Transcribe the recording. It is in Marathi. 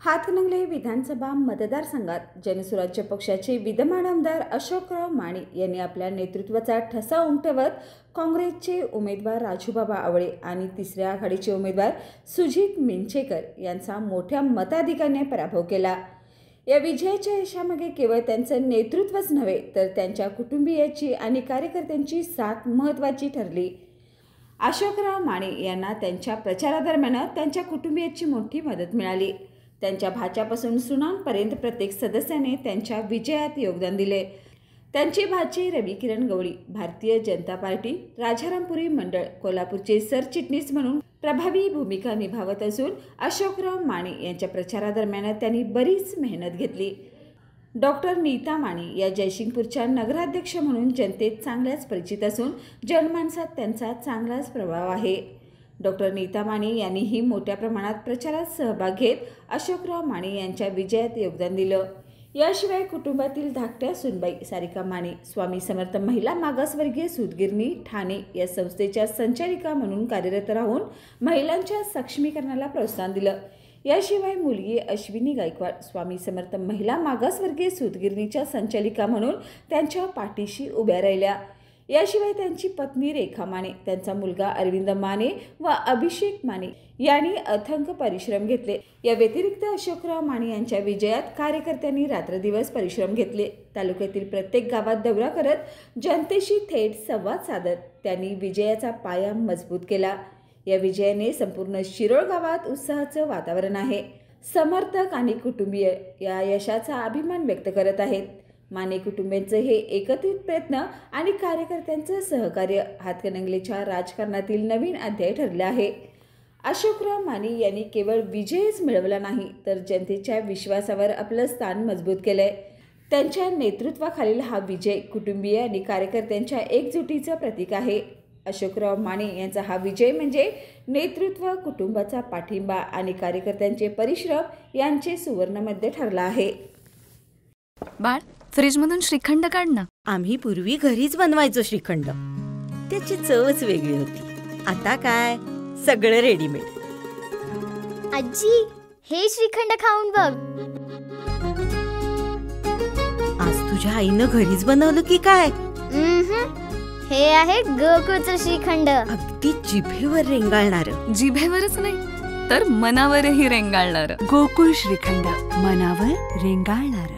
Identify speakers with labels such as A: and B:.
A: हातकणंगले विधानसभा मतदारसंघात जनसुराज्य पक्षाचे विद्यमान आमदार अशोकराव माने यांनी आपल्या नेतृत्वाचा ठसा उमटवत काँग्रेसचे उमेदवार राजूबाबा आवळे आणि तिसऱ्या आघाडीचे उमेदवार सुजित मिंचेकर यांचा मोठ्या मताधिक्याने पराभव केला। या विजयाच्या यशामागे केवळ त्यांचं नेतृत्वच नव्हे तर त्यांच्या कुटुंबियांची आणि कार्यकर्त्यांची साथ महत्त्वाची ठरली। अशोकराव माने यांना त्यांच्या प्रचारादरम्यान त्यांच्या कुटुंबियांची मोठी मदत मिळाली। त्यांच्या भाच्यापासून सुनांपर्यंत प्रत्येक सदस्याने त्यांच्या विजयात योगदान दिले। त्यांचे भाचे रवी किरण गवळी भारतीय जनता पार्टी राजारामपुरी मंडळ कोल्हापूरचे सरचिटणीस म्हणून प्रभावी भूमिका निभावत असून अशोकराव माने यांच्या प्रचारादरम्यान त्यांनी बरीच मेहनत घेतली। डॉक्टर नीता माने या जयसिंगपूरच्या नगराध्यक्ष म्हणून जनतेत चांगल्याच परिचित असून जनमानसात त्यांचा चांगलाच प्रभाव आहे। डॉक्टर नीता माने यांनीही मोठ्या प्रमाणात प्रचारात सहभाग घेत अशोकराव माने यांच्या विजयात योगदान दिलं। याशिवाय कुटुंबातील धाकट्या सुनबाई सारिका माने स्वामी समर्थ महिला मागासवर्गीय सूतगिरणी ठाणे या संस्थेच्या संचालिका म्हणून कार्यरत राहून महिलांच्या सक्षमीकरणाला प्रोत्साहन दिलं। याशिवाय मुलगी अश्विनी गायकवाड स्वामी समर्थ महिला मागासवर्गीय सूतगिरणीच्या संचालिका म्हणून त्यांच्या पाठीशी उभ्या राहिल्या। याशिवाय त्यांची पत्नी रेखा माने, त्यांचा मुलगा अरविंद माने व अभिषेक माने यांनी अथक परिश्रम घेतले। या व्यतिरिक्त अशोकराव माने यांच्या विजयात कार्यकर्त्यांनी रात्रदिवस परिश्रम घेतले। तालुक्यातील प्रत्येक गावात दौरा करत जनतेशी थेट संवाद साधत त्यांनी विजयाचा पाया मजबूत केला। या विजयाने संपूर्ण शिरोळ गावात उत्साहाचं वातावरण आहे। समर्थक आणि कुटुंबीय या यशाचा अभिमान व्यक्त करत आहेत। माने कुटुंबियांचे हे एकत्रित प्रयत्न आणि कार्यकर्त्यांचं सहकार्य हातकणंगलेच्या राजकारणातील नवीन अध्याय ठरले आहे। अशोकराव माने यांनी केवळ विजयच मिळवला नाही तर जनतेच्या विश्वासावर आपलं स्थान मजबूत केलंय। त्यांच्या नेतृत्वाखालील हा विजय कुटुंबीय आणि कार्यकर्त्यांच्या एकजुटीचं प्रतीक आहे। अशोकराव माने यांचा हा विजय म्हणजे नेतृत्व, कुटुंबाचा पाठिंबा आणि कार्यकर्त्यांचे परिश्रम यांचे सुवर्णमध्य ठरला आहे।
B: बाळ, फ्रीजमधून श्रीखंड काढ ना।
C: आम्ही पूर्वी घरीच बनवायचो श्रीखंड, त्याची चवच वेगळी होती। आता काय सगळं रेडीमेड।
D: आजी, हे श्रीखंड खाऊन बघ।
C: आज तुझ्या आईनं घरीच बनवलं की काय?
D: हे आहे गोकुळचं श्रीखंड,
C: अगदी जिभेवर रेंगाळणार।
B: जिभेवरच नाही तर मनावरही रेंगाळणार।
E: गोकुळ श्रीखंड, मनावर रेंगाळणार।